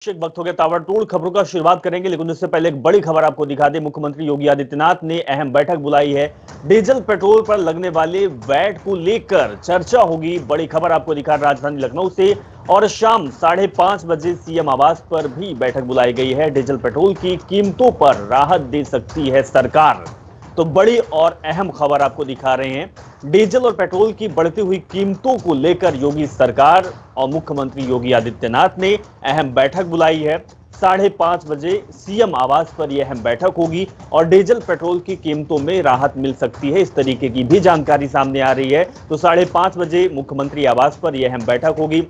वक्त हो गया ताबड़तोड़ खबरों का शुरुआत करेंगे, लेकिन उससे पहले एक बड़ी खबर आपको दिखा दें। मुख्यमंत्री योगी आदित्यनाथ ने अहम बैठक बुलाई है। डीजल पेट्रोल पर लगने वाले वैट को लेकर चर्चा होगी। बड़ी खबर आपको दिखा राजधानी लखनऊ से। और शाम 5:30 बजे सीएम आवास पर भी बैठक बुलाई गई है। डीजल पेट्रोल की कीमतों पर राहत दे सकती है सरकार। तो बड़ी और अहम खबर आपको दिखा रहे हैं। डीजल और पेट्रोल की बढ़ती हुई कीमतों को लेकर योगी सरकार और मुख्यमंत्री योगी आदित्यनाथ ने अहम बैठक बुलाई है। 5:30 बजे सीएम आवास पर यह अहम बैठक होगी और डीजल पेट्रोल की कीमतों में राहत मिल सकती है, इस तरीके की भी जानकारी सामने आ रही है। तो 5:30 बजे मुख्यमंत्री आवास पर यह अहम बैठक होगी।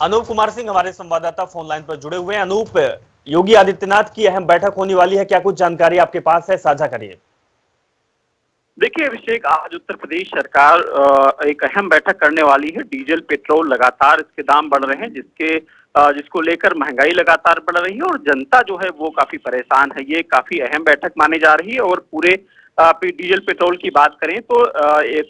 अनूप कुमार सिंह हमारे संवाददाता फोन लाइन पर जुड़े हुए हैं। अनूप, योगी आदित्यनाथ की अहम बैठक होने वाली है, क्या कुछ जानकारी आपके पास है, साझा करिए। देखिए अभिषेक, आज उत्तर प्रदेश सरकार एक अहम बैठक करने वाली है। डीजल पेट्रोल लगातार इसके दाम बढ़ रहे हैं, जिसको लेकर महंगाई लगातार बढ़ रही है और जनता जो है वो काफी परेशान है। ये काफी अहम बैठक मानी जा रही है और पूरे डीजल पेट्रोल की बात करें तो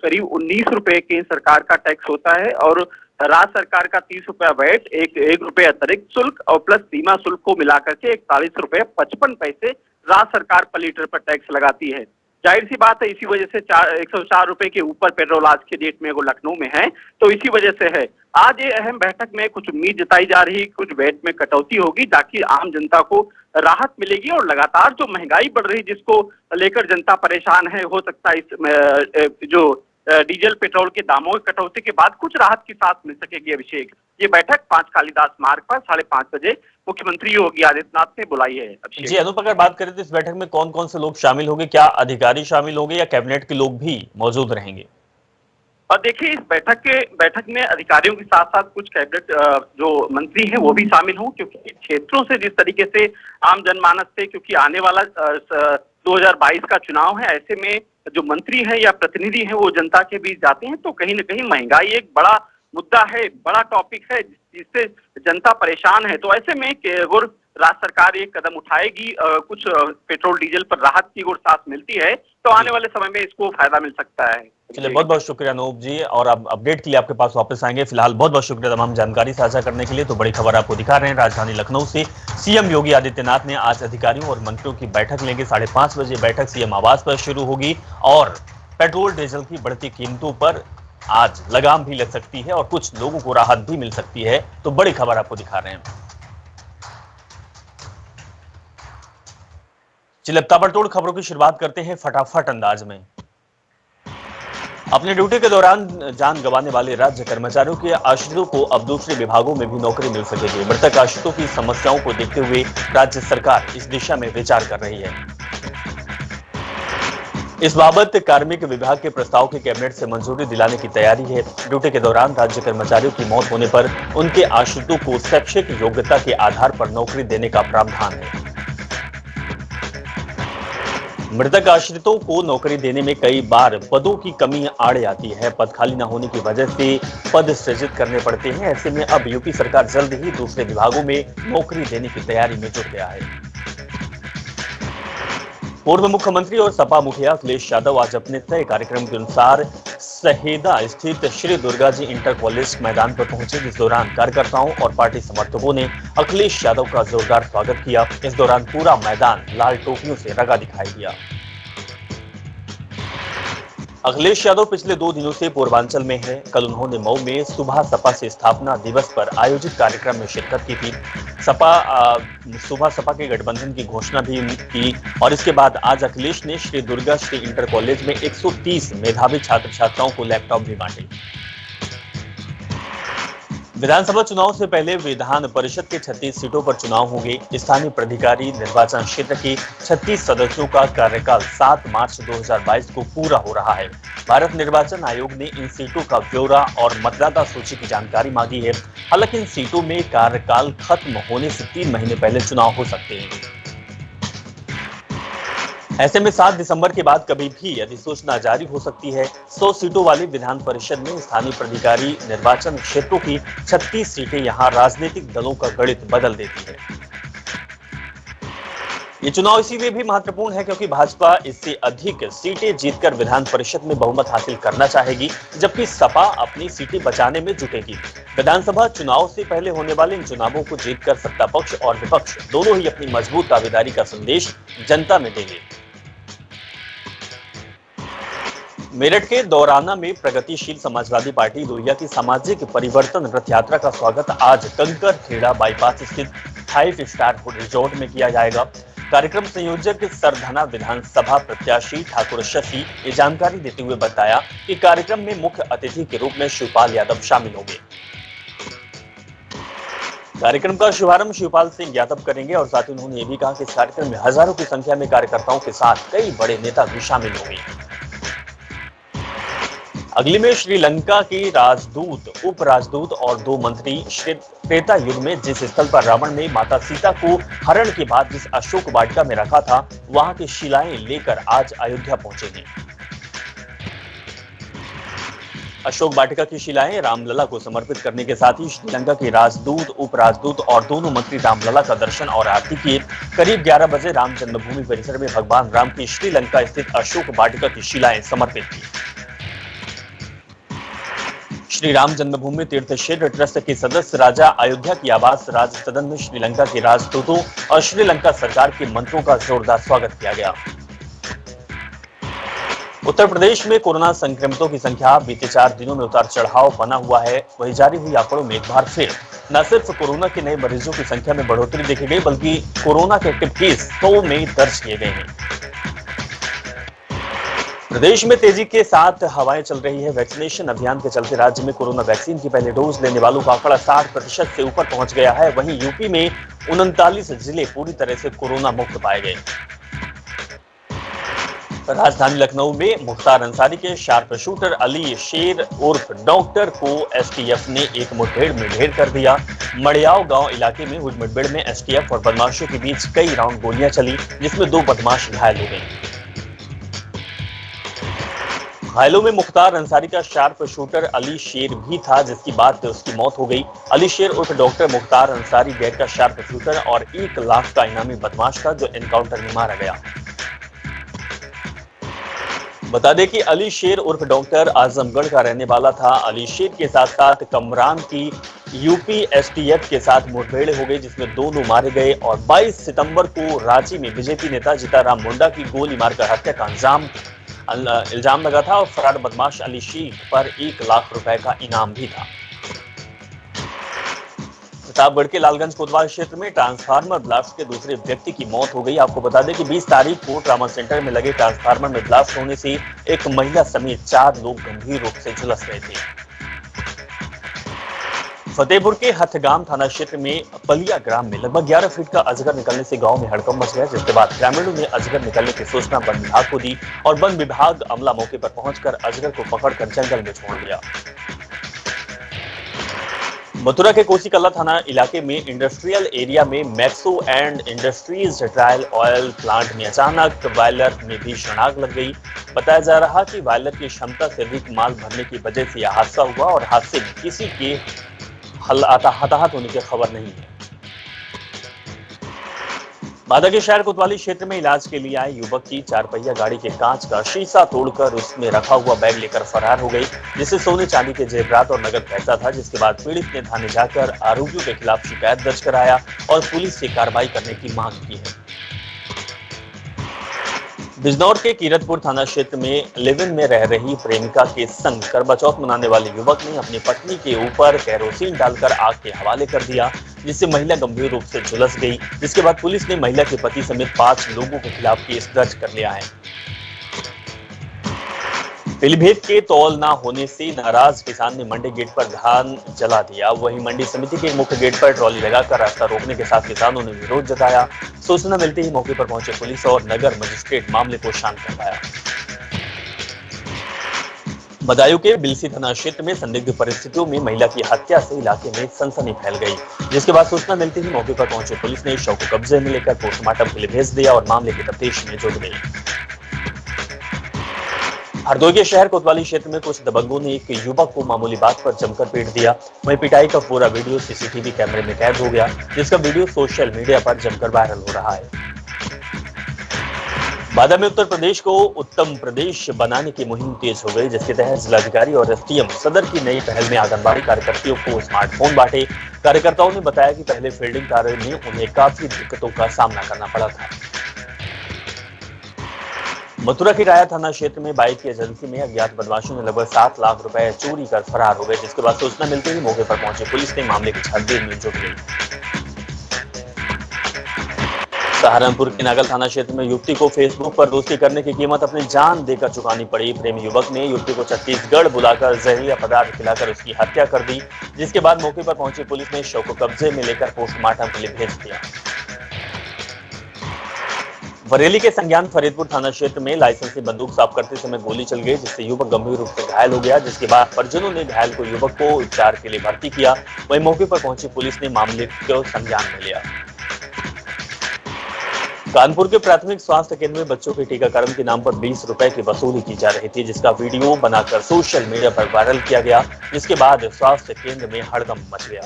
करीब 19 रुपए केंद्र सरकार का टैक्स होता है और राज्य सरकार का 30 रुपया वैट, एक रुपये अतिरिक्त शुल्क और प्लस सीमा शुल्क को मिलाकर के 41 रुपये 55 पैसे राज्य सरकार पर लीटर पर टैक्स लगाती है। जाहिर सी बात है, इसी वजह से 104 रुपए के ऊपर पेट्रोल आज के डेट में वो लखनऊ में है, तो इसी वजह से है। आज ये अहम बैठक में कुछ उम्मीद जताई जा रही है, कुछ वैट में कटौती होगी ताकि आम जनता को राहत मिलेगी और लगातार जो महंगाई बढ़ रही जिसको लेकर जनता परेशान है, हो सकता है इस जो डीजल पेट्रोल के दामों की कटौती के बाद कुछ राहत की सांस मिल सकेगी। अभिषेक, ये बैठक 5 कालिदास मार्ग पर 5:30 बजे मुख्यमंत्री योगी आदित्यनाथ ने बुलाई है। जी अनूप, अगर बात करें तो इस बैठक में कौन कौन से लोग शामिल होंगे, क्या अधिकारी शामिल होंगे या कैबिनेट के लोग भी मौजूद रहेंगे? और देखिए, इस बैठक में अधिकारियों के साथ साथ कुछ कैबिनेट जो मंत्री हैं वो भी शामिल हों, क्योंकि क्षेत्रों से जिस तरीके से आम जनमानस से, क्योंकि आने वाला 2022 का चुनाव है, ऐसे में जो मंत्री हैं या प्रतिनिधि हैं वो जनता के बीच जाते हैं, तो कहीं ना कहीं महंगाई एक बड़ा मुद्दा है, बड़ा टॉपिक है जिससे जनता परेशान है। तो ऐसे में अगर राज्य सरकार एक कदम उठाएगी, कुछ पेट्रोल डीजल पर राहत की ओर सांस मिलती है, तो आने वाले समय में इसको फायदा मिल सकता है। चलिए, बहुत बहुत शुक्रिया अनूप जी, और अब अपडेट के लिए आपके पास वापस आएंगे। फिलहाल बहुत बहुत शुक्रिया तमाम जानकारी साझा करने के लिए। तो बड़ी खबर आपको दिखा रहे हैं राजधानी लखनऊ से। सीएम योगी आदित्यनाथ ने आज अधिकारियों और मंत्रियों की बैठक लेंगे। 5:30 बजे बैठक सीएम आवास पर शुरू होगी और पेट्रोल डीजल की बढ़ती कीमतों पर आज लगाम भी लग सकती है और कुछ लोगों को राहत भी मिल सकती है। तो बड़ी खबर आपको दिखा रहे हैं। चलिए, ताबड़तोड़ खबरों की शुरुआत करते हैं फटाफट अंदाज में। अपने ड्यूटी के दौरान जान गंवाने वाले राज्य कर्मचारियों के आश्रितों को अब दूसरे विभागों में भी नौकरी मिल सकेगी। मृतक आश्रितों की समस्याओं को देखते हुए राज्य सरकार इस दिशा में विचार कर रही है। इस बाबत कार्मिक विभाग के प्रस्ताव की कैबिनेट से मंजूरी दिलाने की तैयारी है। ड्यूटी के दौरान राज्य कर्मचारियों की मौत होने पर उनके आश्रितों को शैक्षिक योग्यता के आधार पर नौकरी देने का प्रावधान है। मृतक आश्रितों को नौकरी देने में कई बार पदों की कमी आड़े आती है। पद खाली न होने की वजह से पद सृजित करने पड़ते हैं। ऐसे में अब यूपी सरकार जल्द ही दूसरे विभागों में नौकरी देने की तैयारी में जुट गया है। पूर्व मुख्यमंत्री और सपा मुखिया अखिलेश यादव आज अपने तय कार्यक्रम के अनुसार सहेदा स्थित श्री दुर्गा जी इंटर कॉलेज मैदान पर पहुंचे। इस दौरान कार्यकर्ताओं और पार्टी समर्थकों ने अखिलेश यादव का जोरदार स्वागत किया। इस दौरान पूरा मैदान लाल टोपियों से रंगा दिखाई दिया। अखिलेश यादव पिछले 2 दिनों से पूर्वांचल में हैं। कल उन्होंने मऊ में सुबह सपा से स्थापना दिवस पर आयोजित कार्यक्रम में शिरकत की थी। सुबह सपा के गठबंधन की घोषणा भी की और इसके बाद आज अखिलेश ने श्री दुर्गा श्री इंटर कॉलेज में 130 मेधावी छात्र छात्राओं को लैपटॉप भी बांटे। विधानसभा चुनाव से पहले विधान परिषद के 36 सीटों पर चुनाव होंगे। स्थानीय प्राधिकारी निर्वाचन क्षेत्र के 36 सदस्यों का कार्यकाल 7 मार्च 2022 को पूरा हो रहा है। भारत निर्वाचन आयोग ने इन सीटों का ब्यौरा और मतदाता सूची की जानकारी मांगी है। हालांकि इन सीटों में कार्यकाल खत्म होने से 3 महीने पहले चुनाव हो सकते हैं। ऐसे में 7 दिसंबर के बाद कभी भी अधिसूचना जारी हो सकती है। 100 सीटों वाली विधान परिषद में स्थानीय प्राधिकारी निर्वाचन क्षेत्रों की 36 सीटें यहां राजनीतिक दलों का गणित बदल देती है। ये चुनाव इसीलिए भी महत्वपूर्ण है क्योंकि भाजपा इससे अधिक सीटें जीतकर विधान परिषद में बहुमत हासिल करना चाहेगी, जबकि सपा अपनी सीटें बचाने में जुटेगी। विधानसभा चुनाव से पहले होने वाले इन चुनावों को जीतकर सत्ता पक्ष और विपक्ष दोनों ही अपनी मजबूत दावेदारी का संदेश जनता में देंगे। मेरठ के दौराना में प्रगतिशील समाजवादी पार्टी लोहिया की सामाजिक परिवर्तन रथ यात्रा का स्वागत आज कंकर खेड़ा बाईपास स्थित 5 स्टार रिजॉर्ट में किया जाएगा। कार्यक्रम संयोजक सरधना विधानसभा प्रत्याशी ठाकुर शशि ये जानकारी देते हुए बताया कि कार्यक्रम में मुख्य अतिथि के रूप में शिवपाल यादव शामिल होंगे। कार्यक्रम का शुभारंभ शिवपाल सिंह यादव करेंगे और साथ ही उन्होंने ये भी कहा कि इस कार्यक्रम में हजारों की संख्या में कार्यकर्ताओं के साथ कई बड़े नेता भी शामिल होंगे। अगली में श्रीलंका के राजदूत, उप राजदूत और 2 मंत्री त्रेता युग में जिस स्थल पर रावण ने माता सीता को हरण के बाद जिस अशोक वाटिका में रखा था, वहां की शिलाएं लेकर आज अयोध्या पहुंचेंगे। अशोक वाटिका की शिलाएं रामलला को समर्पित करने के साथ ही श्रीलंका के राजदूत, उप राजदूत और दोनों मंत्री रामलला का दर्शन और आरती किए। करीब 11 बजे राम जन्मभूमि परिसर में भगवान राम की श्रीलंका स्थित अशोक वाटिका की शिलाएं समर्पित की। श्री राम जन्मभूमि तीर्थ क्षेत्र ट्रस्ट के सदस्य राजा अयोध्या की आवास राज सदन में श्रीलंका के राजदूतों और श्रीलंका सरकार के मंत्रों का जोरदार स्वागत किया गया। उत्तर प्रदेश में कोरोना संक्रमितों की संख्या बीते 4 दिनों में उतार चढ़ाव बना हुआ है। वहीं जारी हुई आंकड़ों में एक बार फिर न सिर्फ कोरोना के नए मरीजों की संख्या में बढ़ोतरी देखी गई, बल्कि कोरोना के एक्टिव केस 100 में दर्ज किए गए हैं। प्रदेश में तेजी के साथ हवाएं चल रही है। वैक्सीनेशन अभियान के चलते राज्य में कोरोना वैक्सीन की पहले डोज लेने वालों का आंकड़ा 60% से ऊपर पहुंच गया है। वहीं यूपी में 39 जिले पूरी तरह से कोरोना मुक्त पाए गए। राजधानी लखनऊ में मुख्तार अंसारी के शार्प शूटर अली शेर उर्फ डॉक्टर को एसटीएफ ने एक मुठभेड़ में ढेर कर दिया। मड़ियाव गांव इलाके में हुई मुठभेड़ में एसटीएफ और बदमाशों के बीच कई राउंड गोलियां चली, जिसमें 2 बदमाश घायल हो गए। घायलों में मुख्तार अंसारी का शार्प शूटर अली शेर भी था, जिसकी बाद उसकी मौत हो गई। अली शेर उर्फ डॉक्टर मुख्तार अंसारी गैर का शार्प शूटर और 1 लाख का इनामी बदमाश था, जो एनकाउंटर में मारा गया। बता दें कि अली शेर उर्फ डॉक्टर आजमगढ़ का रहने वाला था। अली शेर के साथ साथ कमरान की यूपी एसटीएफ के साथ मुठभेड़ हो गई, जिसमें 2 लोग मारे गए और 22 सितंबर को रांची में बीजेपी नेता जीताराम मुंडा की गोली मारकर हत्या का इल्जाम लगा था और फरार बदमाश अली शेख पर 1 लाख रुपए का इनाम भी था। प्रतापगढ़ के लालगंज कोतवाल क्षेत्र में ट्रांसफार्मर ब्लास्ट के दूसरे व्यक्ति की मौत हो गई। आपको बता दें कि 20 तारीख को ट्रामा सेंटर में लगे ट्रांसफार्मर में ब्लास्ट होने से एक महिला समेत 4 लोग गंभीर रूप से झुलस गए थे। फतेहपुर के हथगाम थाना क्षेत्र में पलिया ग्राम में लगभग 11 फीट का अजगर निकलने से गांव में हड़कंप मच गया, जिसके बाद ग्रामीणों ने अजगर निकलने की सूचना वन विभाग को दी और वन विभाग अमला मौके पर पहुंचकर अजगर को पकड़कर जंगल में छोड़ दिया। मथुरा के कोसीकल्ला थाना इलाके में इंडस्ट्रियल एरिया में Maxo and industries trial oil plant में अचानक बॉयलर में भीषण आग लग गई। बताया जा रहा कि बॉयलर की क्षमता से अधिक माल भरने की वजह से यह हादसा हुआ और हादसे में किसी के हताहत होने की खबर नहीं है। बांदा के शहर कोतवाली क्षेत्र में इलाज के लिए आए युवक की 4 पहिया गाड़ी के कांच का शीशा तोड़कर उसमें रखा हुआ बैग लेकर फरार हो गई, जिससे सोने चांदी के जेवरात और नगद पैसा था। जिसके बाद पीड़ित ने थाने जाकर आरोपियों के खिलाफ शिकायत दर्ज कराया और पुलिस से कार्रवाई करने की मांग की है। बिजनौर के कीरतपुर थाना क्षेत्र में लिव इन में रह रही प्रेमिका के संग करवा चौथ मनाने वाले युवक ने अपनी पत्नी के ऊपर केरोसिन डालकर आग के हवाले कर दिया, जिससे महिला गंभीर रूप से झुलस गई। जिसके बाद पुलिस ने महिला के पति समेत 5 लोगों के खिलाफ केस दर्ज कर लिया है। पीलीभीत के तौल न होने से नाराज किसान ने मंडी गेट पर धान जला दिया। वहीं मंडी समिति के मुख्य गेट पर ट्रॉली लगाकर रास्ता रोकने के साथ किसानों ने विरोध जताया। सूचना मिलते ही मौके पर पहुंचे पुलिस और नगर मजिस्ट्रेट मामले को शांत करवाया। बदायूं के बिलसी थाना क्षेत्र में संदिग्ध परिस्थितियों में महिला की हत्या से इलाके में सनसनी फैल गई, जिसके बाद सूचना मिलते ही मौके पर पहुंचे पुलिस ने शव को कब्जे में लेकर पोस्टमार्टम के लिए भेज दिया और मामले की तफ्तीश में जुट गई। हरदोई के शहर कोतवाली क्षेत्र में कुछ दबंगों ने एक युवक को मामूली बात पर जमकर पीट दिया। वहीं पिटाई का पूरा वीडियो सीसीटीवी कैमरे में कैद हो गया, जिसका वीडियो सोशल मीडिया पर जमकर वायरल हो रहा है। बादा में उत्तर प्रदेश को उत्तम प्रदेश बनाने की मुहिम तेज हो गई, जिसके तहत जिलाधिकारी और एसडीएम सदर की नई पहल में आंगनबाड़ी कार्यकर्तियों को स्मार्टफोन बांटे। कार्यकर्ताओं ने बताया कि पहले फील्डिंग कार्य में उन्हें काफी दिक्कतों का सामना करना पड़ा था। मथुरा के राया थाना क्षेत्र में बाइक की एजेंसी में अज्ञात बदमाशों ने लगभग 7 लाख रुपए चोरी कर फरार हो गए, जिसके बाद सूचना मिलते ही मौके पर पहुंची पुलिस ने मामले की छानबीन में जुट गई। सहारनपुर के नागल थाना क्षेत्र में युवती को फेसबुक पर दोस्ती करने की कीमत अपनी जान देकर चुकानी पड़ी। प्रेमी युवक ने युवती को छत्तीसगढ़ बुलाकर जहरीला पदार्थ खिलाकर उसकी हत्या कर दी, जिसके बाद मौके पर पहुंची पुलिस ने शव को कब्जे में लेकर पोस्टमार्टम के लिए भेज दिया। बरेली के संज्ञान फरीदपुर थाना क्षेत्र में लाइसेंस से बंदूक साफ करते समय गोली चल गई, जिससे युवक गंभीर रूप से घायल हो गया, जिसके बाद परिजनों ने घायल को युवक को उपचार के लिए भर्ती किया। वहीं मौके पर पहुंची पुलिस ने मामले को संज्ञान में लिया। कानपुर के प्राथमिक स्वास्थ्य केंद्र में बच्चों के टीकाकरण के नाम पर 20 रुपए की वसूली की जा रही थी, जिसका वीडियो बनाकर सोशल मीडिया पर वायरल किया गया, जिसके बाद स्वास्थ्य केंद्र में हड़कंप मच गया।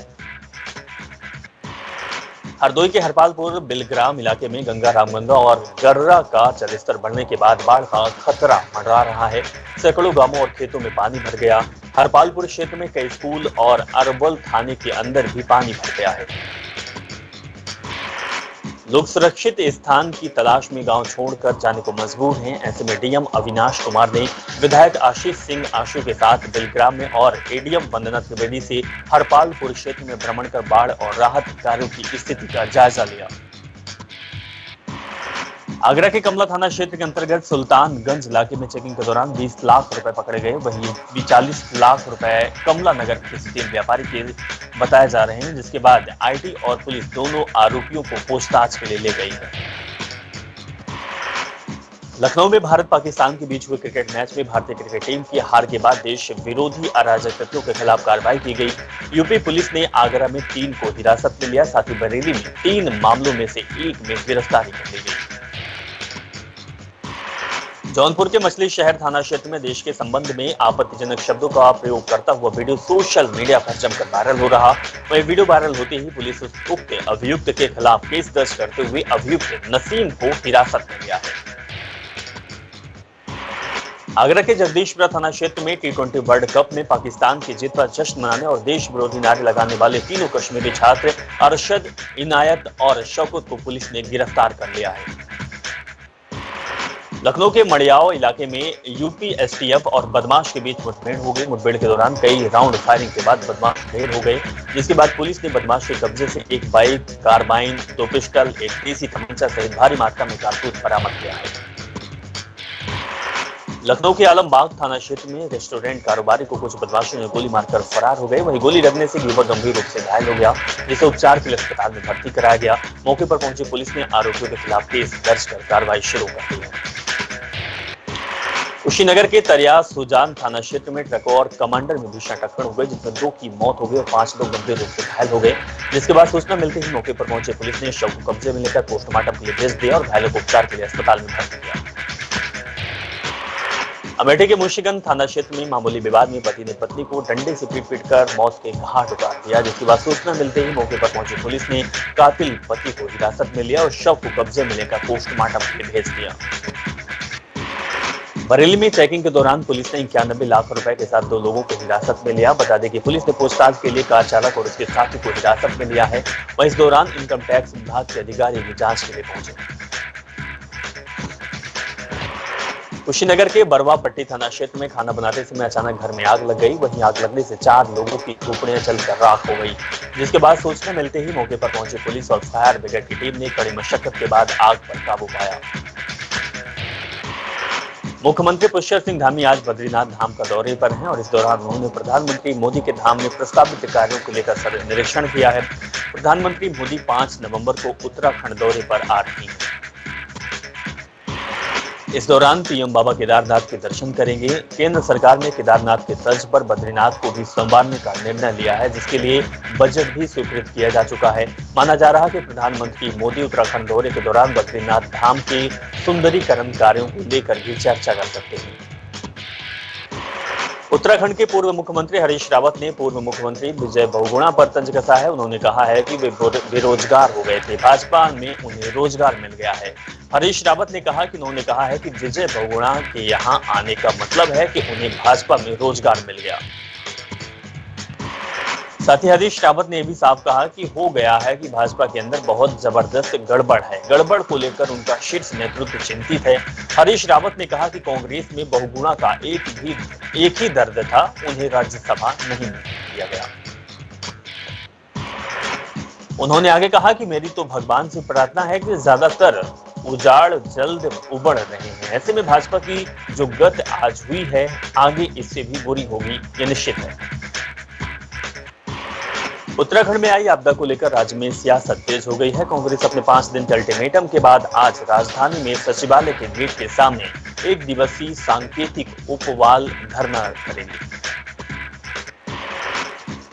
हरदोई के हरपालपुर बिलग्राम इलाके में गंगा, रामगंगा और गर्रा का जलस्तर बढ़ने के बाद बाढ़ का खतरा मंडरा रहा है। सैकड़ों गांवों और खेतों में पानी भर गया। हरपालपुर क्षेत्र में कई स्कूल और अरवल थाने के अंदर भी पानी भर गया है। लोग सुरक्षित स्थान की तलाश में गांव छोड़कर जाने को मजबूर हैं। ऐसे में डीएम अविनाश कुमार ने विधायक आशीष सिंह आशु के साथ बिलग्राम में और एडीएम वंदना त्रिवेदी से हरपालपुर क्षेत्र में भ्रमण कर बाढ़ और राहत कार्यों की स्थिति का जायजा लिया। आगरा के कमला थाना क्षेत्र के अंतर्गत सुल्तानगंज इलाके में चेकिंग के दौरान 20 लाख रुपए पकड़े गए। वहीं 40 लाख रुपए कमला नगर के स्टील व्यापारी के बताए जा रहे हैं, जिसके बाद आईटी और पुलिस दोनों आरोपियों को पूछताछ के लिए ले गई है। लखनऊ में भारत पाकिस्तान के बीच हुए क्रिकेट मैच में भारतीय क्रिकेट टीम की हार के बाद देश विरोधी अराजक तत्वों के खिलाफ कार्रवाई की गई। यूपी पुलिस ने आगरा में 3 को हिरासत में लिया, साथ ही बरेली में 3 मामलों में से 1 में गिरफ्तारी कर ली गई। जौनपुर के मछली शहर थाना क्षेत्र में देश के संबंध में आपत्तिजनक शब्दों का प्रयोग करता हुआ वीडियो सोशल मीडिया पर जमकर वायरल हो रहा। वही वीडियो वायरल होते ही पुलिस उस उक्त अभियुक्त के खिलाफ केस दर्ज करते हुए अभियुक्त नसीम को हिरासत में लिया है। आगरा के जगदीशपुरा थाना क्षेत्र में T20 वर्ल्ड कप में पाकिस्तान की जीत पर जश्न मनाने और देश विरोधी नारे लगाने वाले 3 कश्मीरी छात्र अरशद, इनायत और शौकत को पुलिस ने गिरफ्तार कर लिया है। लखनऊ के मड़ियाओ इलाके में यूपी एसटीएफ और बदमाश के बीच मुठभेड़ हो गई। मुठभेड़ के दौरान कई राउंड फायरिंग के बाद बदमाश ढेर हो गए, जिसके बाद पुलिस ने बदमाश के कब्जे से 1 बाइक, कारबाइन, 2 पिस्टल, 1 देसी तमंचा सहित भारी मात्रा में कारतूस बरामद किया है। लखनऊ के आलमबाग थाना क्षेत्र में रेस्टोरेंट कारोबारी को कुछ बदमाशों ने गोली मारकर फरार हो गए। वहीं गोली लगने से युवक गंभीर रूप से घायल हो गया, जिसे उपचार के लिए अस्पताल में भर्ती कराया गया। मौके पर पहुंची पुलिस ने आरोपियों के खिलाफ केस दर्ज कर कार्रवाई शुरू कर दी है। कुशीनगर के तरिया सुजान थाना क्षेत्र में ट्रक और कमांडर में भीषण टक्कर हो गई, जिसमें 2 की मौत हो गई और 5 लोग गंभीर रूप से घायल हो गए, जिसके बाद सूचना मिलते ही मौके पर पहुंचे पुलिस ने शव को कब्जे में लेकर पोस्टमार्टम के लिए भेज दिया और घायलों को उपचार के लिए अस्पताल में भर्ती किया। अमेठी के मुंशीगंज थाना क्षेत्र में मामूली विवाद में पति ने पत्नी को डंडे से पीट-पीट मौत के घाट उतार दिया, जिसके बाद सूचना मिलते ही मौके पर पहुंची पुलिस ने कातिल पति को हिरासत में लिया और शव को कब्जे में लेकर पोस्टमार्टम के लिए भेज दिया। बरेली में चेकिंग के दौरान पुलिस ने 91 लाख रुपए के साथ 2 लोगों को हिरासत में लिया। बता दें कि पुलिस ने पूछताछ के लिए कार चालक और उसके साथी को हिरासत में लिया है। वहीं इस दौरान इनकम टैक्स विभाग के अधिकारी भी जांच के लिए पहुंचे। कुशीनगर के बरवा पट्टी थाना क्षेत्र में खाना बनाते समय अचानक घर में आग लग गई। वहीं आग लगने से 4 लोगों की झोपड़ियां जलकर राख हो गई, जिसके बाद सूचना मिलते ही मौके पर पहुंची पुलिस और फायर ब्रिगेड की टीम ने कड़ी मशक्कत के बाद आग पर काबू पाया। मुख्यमंत्री पुष्कर सिंह धामी आज बद्रीनाथ धाम का दौरे पर हैं और इस दौरान उन्होंने प्रधानमंत्री मोदी के धाम में प्रस्तावित कार्यों को लेकर निरीक्षण किया है। प्रधानमंत्री मोदी 5 नवंबर को उत्तराखंड दौरे पर आ रही हैं। इस दौरान पीएम बाबा केदारनाथ के दर्शन करेंगे। केंद्र सरकार ने केदारनाथ के तर्ज पर बद्रीनाथ को भी संवारने का निर्णय लिया है, जिसके लिए बजट भी स्वीकृत किया जा चुका है। माना जा रहा है कि प्रधानमंत्री मोदी उत्तराखंड दौरे के दौरान बद्रीनाथ धाम के सुंदरीकरण कार्यों को लेकर भी चर्चा कर सकते हैं। उत्तराखंड के पूर्व मुख्यमंत्री हरीश रावत ने पूर्व मुख्यमंत्री विजय बहुगुणा पर तंज कसा है। उन्होंने कहा है कि वे बेरोजगार हो गए थे, भाजपा में उन्हें रोजगार मिल गया है। हरीश रावत ने कहा कि उन्होंने कहा है कि विजय बहुगुणा के यहाँ आने का मतलब है कि उन्हें भाजपा में रोजगार मिल गया। साथ ही हरीश रावत ने यह भी साफ कहा कि हो गया है कि भाजपा के अंदर बहुत जबरदस्त गड़बड़ है। गड़बड़ को लेकर उनका शीर्ष नेतृत्व चिंतित है। हरीश रावत ने कहा कि कांग्रेस में बहुगुणा का एक ही दर्द था, उन्हें राज्यसभा नहीं दिया गया। उन्होंने आगे कहा कि मेरी तो भगवान से प्रार्थना है कि ज्यादातर उजाड़ जल्द उबड़ रहे हैं। ऐसे में भाजपा की जो गत आज हुई है, आगे इससे भी बुरी होगी, ये निश्चित है। उत्तराखंड में आई आपदा को लेकर राज्य में सियासत तेज हो गई है। कांग्रेस अपने 5 दिन के अल्टीमेटम के बाद आज राजधानी में सचिवालय के गेट के सामने 1 दिवसीय सांकेतिक उपवास धरना करेगी।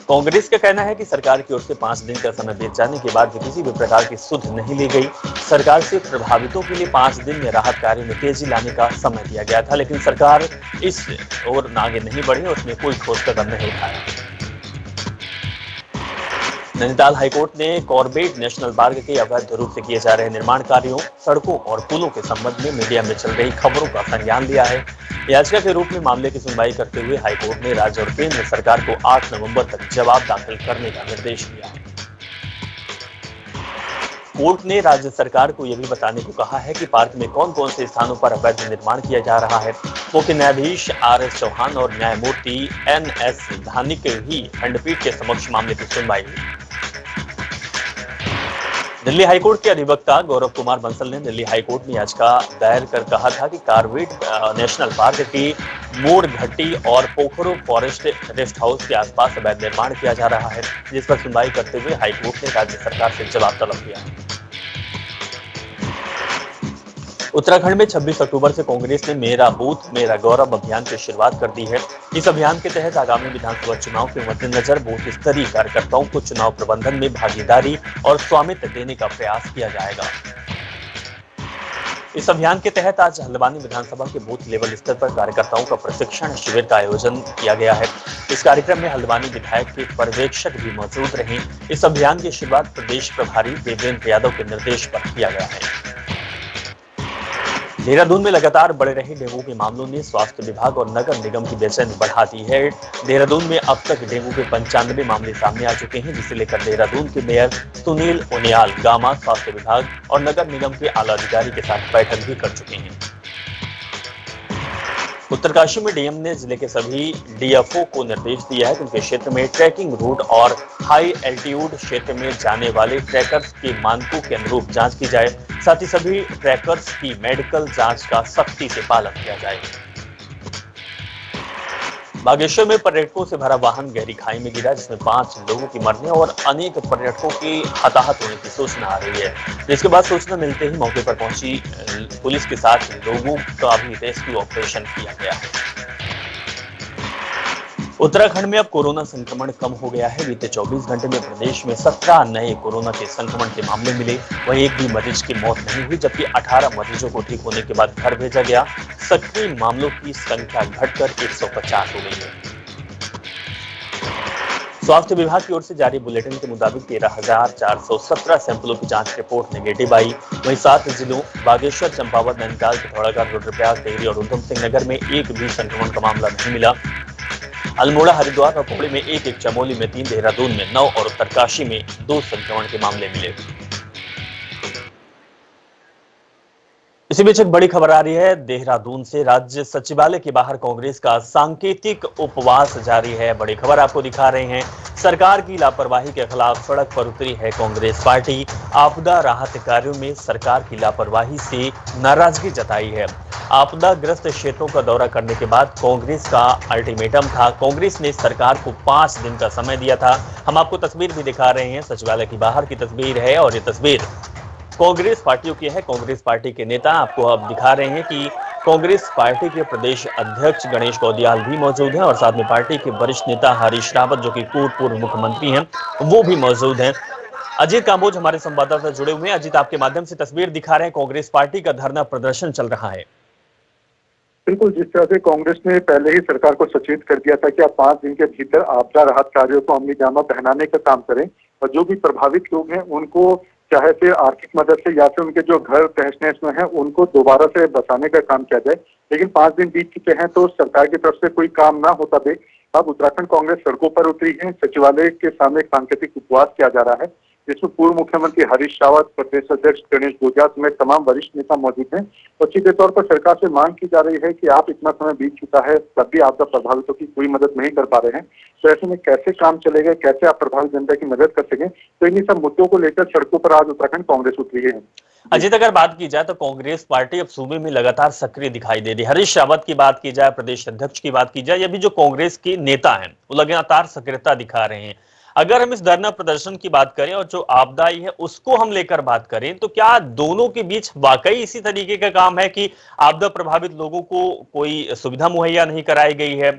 कांग्रेस का कहना है कि सरकार की ओर से 5 दिन का समय बीत जाने के बाद भी किसी भी प्रकार की सुध नहीं ली गई। सरकार से प्रभावितों के लिए 5 दिन में राहत कार्य में तेजी लाने का समय दिया गया था, लेकिन सरकार इस ओर आगे नहीं बढ़ी, उसने कोई ठोस कदम नहीं उठाया। नैनीताल हाईकोर्ट ने कॉर्बेट नेशनल पार्क के अवैध रूप से किए जा रहे निर्माण कार्यों, सड़कों और पुलों के संबंध में मीडिया में चल रही खबरों का संज्ञान लिया है। याचिका के रूप में मामले की सुनवाई करते हुए हाईकोर्ट ने राज्य और केंद्र सरकार को 8 नवंबर तक जवाब दाखिल करने का निर्देश दिया है। कोर्ट ने राज्य सरकार को यह भी बताने को कहा है कि पार्क में कौन कौन से स्थानों पर अवैध निर्माण किया जा रहा है। मुख्य न्यायाधीश RS चौहान और न्यायमूर्ति NS धानिक की ही खंडपीठ के समक्ष मामले की सुनवाई हुई। दिल्ली हाईकोर्ट के अधिवक्ता गौरव कुमार बंसल ने दिल्ली हाईकोर्ट में याचिका दायर कर कहा था कि कॉर्बेट नेशनल पार्क की मोड़ घट्टी और पोखरो फॉरेस्ट रेस्ट हाउस के आसपास अवैध निर्माण किया जा रहा है, जिस पर सुनवाई करते हुए हाईकोर्ट ने राज्य सरकार से जवाब तलब किया है। उत्तराखंड में 26 अक्टूबर से कांग्रेस ने मेरा बूथ मेरा गौरव अभियान की शुरुआत कर दी है। इस अभियान के तहत आगामी विधानसभा चुनाव के मद्देनजर बूथ स्तरीय कार्यकर्ताओं को चुनाव प्रबंधन में भागीदारी और स्वामित्व देने का प्रयास किया जाएगा। इस अभियान के तहत आज हल्द्वानी विधानसभा के बूथ लेवल स्तर पर कार्यकर्ताओं का प्रशिक्षण शिविर का आयोजन किया गया है। इस कार्यक्रम में हल्द्वानी विधायक के पर्यवेक्षक भी मौजूद रहे। इस अभियान की शुरुआत प्रदेश प्रभारी देवेंद्र यादव के निर्देश पर किया गया है। देहरादून में लगातार बढ़ रहे डेंगू के मामलों ने स्वास्थ्य विभाग और नगर निगम की बेचैनी बढ़ा दी है। देहरादून में अब तक डेंगू के 95 मामले सामने आ चुके हैं, जिसे लेकर देहरादून के मेयर सुनील उनियाल गामा स्वास्थ्य विभाग और नगर निगम के आला अधिकारी के साथ बैठक भी कर चुके हैं। उत्तरकाशी में डीएम ने जिले के सभी डीएफओ को निर्देश दिया है कि उनके क्षेत्र में ट्रैकिंग रूट और हाई एल्टीट्यूड क्षेत्र में जाने वाले ट्रैकर्स के मानकों के अनुरूप जांच की जाए। साथ ही सभी ट्रैकर्स की मेडिकल जांच का सख्ती से पालन किया जाए। बागेश्वर में पर्यटकों से भरा वाहन गहरी खाई में गिरा, जिसमें 5 लोगों की मरने और अनेक पर्यटकों की हताहत होने की सूचना आ रही है। जिसके बाद सूचना मिलते ही मौके पर पहुंची पुलिस के साथ लोगों का भी रेस्क्यू ऑपरेशन किया गया है। उत्तराखंड में अब कोरोना संक्रमण कम हो गया है। बीते 24 घंटे में प्रदेश में 17 नए कोरोना के संक्रमण के मामले मिले। वहीं एक भी मरीज की मौत नहीं हुई, जबकि 18 मरीजों को ठीक होने के बाद घर भेजा गया। सक्रिय मामलों की संख्या घटकर 150 हो गई है। स्वास्थ्य विभाग की ओर से जारी बुलेटिन के मुताबिक 13,417 सैंपलों की जांच रिपोर्ट नेगेटिव आई। वहीं 7 जिलों बागेश्वर, चंपावत, नैनीताल, पिथौरागढ़, रुद्रप्रयाग, टिहरी और उधम सिंह नगर में एक भी संक्रमण का मामला नहीं मिला। अल्मोड़ा, हरिद्वार और पौड़ी में 1-1, चमोली में 3, देहरादून में 9 और उत्तरकाशी में 2 संक्रमण के मामले मिले। इसी बीच एक बड़ी खबर आ रही है देहरादून से। राज्य सचिवालय के बाहर कांग्रेस का सांकेतिक उपवास जारी है। बड़ी खबर आपको दिखा रहे हैं। सरकार की लापरवाही के खिलाफ सड़क पर उतरी है कांग्रेस पार्टी। आपदा राहत कार्यों में सरकार की लापरवाही से नाराजगी जताई है। आपदाग्रस्त क्षेत्रों का दौरा करने के बाद कांग्रेस का अल्टीमेटम था। कांग्रेस ने सरकार को 5 दिन का समय दिया था। हम आपको तस्वीर भी दिखा रहे हैं, सचिवालय की बाहर की तस्वीर है और ये तस्वीर कांग्रेस पार्टियों की है। कांग्रेस पार्टी के नेता आपको अब दिखा रहे हैं कि कांग्रेस पार्टी के प्रदेश अध्यक्ष गणेश गौदियाल भी मौजूद हैं और साथ में पार्टी के वरिष्ठ नेता हरीश रावत, जो कि पूर्व मुख्यमंत्री हैं, वो भी मौजूद हैं। अजीत कांबोज हमारे संवाददाता जुड़े हुए हैं। अजीत, आपके माध्यम से तस्वीर दिखा रहे हैं, कांग्रेस पार्टी का धरना प्रदर्शन चल रहा है। बिल्कुल, जिस तरह से कांग्रेस ने पहले ही सरकार को सचेत कर दिया था कि आप 5 दिन के भीतर आपदा राहत कार्यों को अमली जामा पहनाने का काम करें और जो भी प्रभावित लोग हैं उनको चाहे से आर्थिक मदद से या फिर उनके जो घर तहस-नहस में हैं उनको दोबारा से बसाने का काम किया जाए। लेकिन 5 दिन बीत चुके हैं तो सरकार की तरफ से कोई काम ना होता देख अब उत्तराखंड कांग्रेस सड़कों पर उतरी है। सचिवालय के सामने एक सांकेतिक उपवास किया जा रहा है, जिसमें पूर्व मुख्यमंत्री हरीश रावत, प्रदेश अध्यक्ष गणेश गोजा समेत तमाम वरिष्ठ नेता मौजूद हैं और सीधे तौर पर सरकार से मांग की जा रही है कि आप इतना समय बीत चुका है तब भी आपदा प्रभावितों की कोई मदद नहीं कर पा रहे हैं, तो ऐसे में कैसे काम चलेगा, कैसे आप प्रभावित जनता की मदद कर सकें। तो इन्हीं सब मुद्दों को लेकर सड़कों पर आज उत्तराखंड कांग्रेस उतरी है। अजीत, अगर बात की जाए तो कांग्रेस पार्टी अब सूबे में लगातार सक्रिय दिखाई दे रही है। हरीश रावत की बात की जाए, प्रदेश अध्यक्ष की बात की जाए, या भी जो कांग्रेस के नेता हैं वो लगातार सक्रियता दिखा रहे हैं। अगर हम इस धरना प्रदर्शन की बात करें और जो आपदा आई है उसको हम लेकर बात करें तो क्या दोनों के बीच वाकई इसी तरीके का काम है कि आपदा प्रभावित लोगों को कोई सुविधा मुहैया नहीं कराई गई है,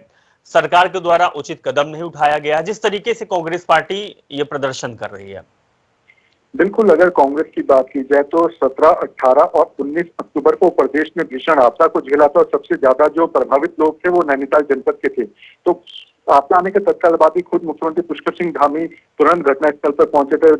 सरकार के द्वारा उचित कदम नहीं उठाया गया, जिस तरीके से कांग्रेस पार्टी ये प्रदर्शन कर रही है? बिल्कुल, अगर कांग्रेस की बात की जाए तो 17, 18 और 19 अक्टूबर को प्रदेश में भीषण आपदा को झेला था और सबसे ज्यादा जो प्रभावित लोग थे वो नैनीताल जनपद के थे। तो आपदा आने के तत्काल बाद ही खुद मुख्यमंत्री पुष्कर सिंह धामी तुरंत घटनास्थल पर पहुंचे थे।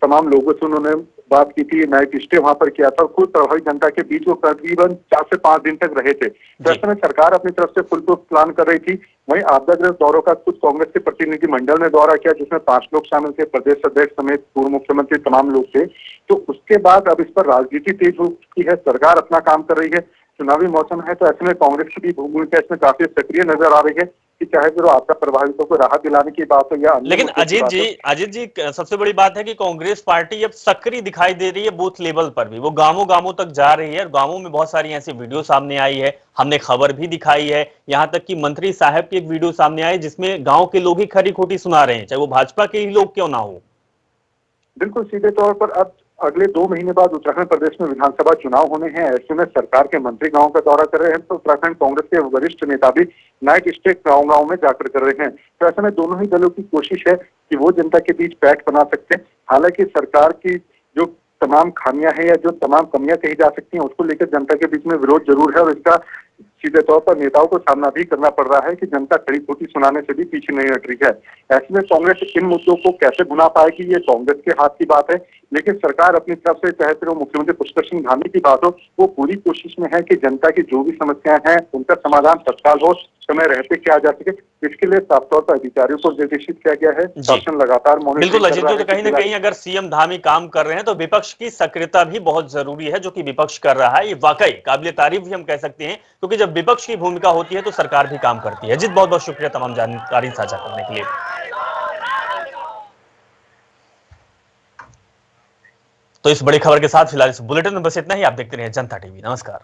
तमाम लोगों से उन्होंने बात की थी, नाइट स्टे वहां पर किया था और खुद प्रभावित जनता के बीच वो तकरीबन 4 से 5 दिन तक रहे थे। तो ऐसे में सरकार अपनी तरफ से फुल प्रूफ प्लान कर रही थी। वहीं आपदाग्रस्त दौरों का खुद कांग्रेस के प्रतिनिधि मंडल ने दौरा किया, जिसमें 5 लोग शामिल थे, प्रदेश अध्यक्ष समेत पूर्व मुख्यमंत्री तमाम लोग थे। तो उसके बाद अब इस पर राजनीति तेज हो चुकी है, सरकार अपना काम कर रही है, चुनावी मौसम है, तो ऐसे में कांग्रेस की भी भूमिका इसमें काफी सक्रिय नजर आ रही है कि चाहे फिर आपदा प्रभावितों को राहत दिलाने की बात हो या लेकिन अजीत जी सबसे बड़ी बात है कि कांग्रेस पार्टी अब सक्रिय दिखाई दे रही है बूथ लेवल पर भी, वो गांवों गांवों तक जा रही है और गांवों में बहुत सारी ऐसी वीडियो सामने आई है, हमने खबर भी दिखाई है, यहां तक कि मंत्री साहब की एक वीडियो सामने आई जिसमें गांव के लोग ही खरी खोटी सुना रहे हैं, चाहे वो भाजपा के ही लोग क्यों ना हो। बिल्कुल, सीधे तौर पर अब अगले 2 महीने बाद उत्तराखंड प्रदेश में विधानसभा चुनाव होने हैं। ऐसे में सरकार के मंत्री गांव का दौरा कर रहे हैं तो उत्तराखंड कांग्रेस के वरिष्ठ नेता भी नाइट स्टे गांव में जाकर कर रहे हैं। तो ऐसे में दोनों ही दलों की कोशिश है कि वो जनता के बीच पैठ बना सकते हैं। हालांकि सरकार की जो तमाम खामियां हैं या जो तमाम कमियां कही जा सकती हैं उसको लेकर जनता के बीच में विरोध जरूर है और इसका सीधे तौर पर नेताओं को सामना भी करना पड़ रहा है कि जनता खड़ी खोटी सुनाने से भी पीछे नहीं हट रही है। ऐसे में कांग्रेस इन मुद्दों को कैसे भुना पाएगी ये कांग्रेस के हाथ की बात है, लेकिन सरकार अपनी तरफ से चाहे फिर मुख्यमंत्री पुष्कर सिंह धामी की बात हो, वो पूरी कोशिश में है कि जनता की जो भी समस्याएं हैं उनका समाधान तत्काल हो, समय रहते किया जा सके। इसके लिए साफ तौर पर अधिकारियों को निर्देशित किया गया है, शासन लगातार बिल्कुल अजीत, तो कहीं ना कहीं अगर सीएम धामी काम कर रहे हैं तो विपक्ष की सक्रियता भी बहुत जरूरी है, जो कि विपक्ष कर रहा है। ये वाकई काबिले तारीफ भी हम कह सकते हैं, क्योंकि जब विपक्ष की भूमिका होती है तो सरकार भी काम करती है। अजीत, बहुत बहुत शुक्रिया तमाम जानकारी साझा करने के लिए। तो इस बड़ी खबर के साथ फिलहाल इस बुलेटिन में बस इतना ही। आप देखते रहिए जनता टीवी। नमस्कार।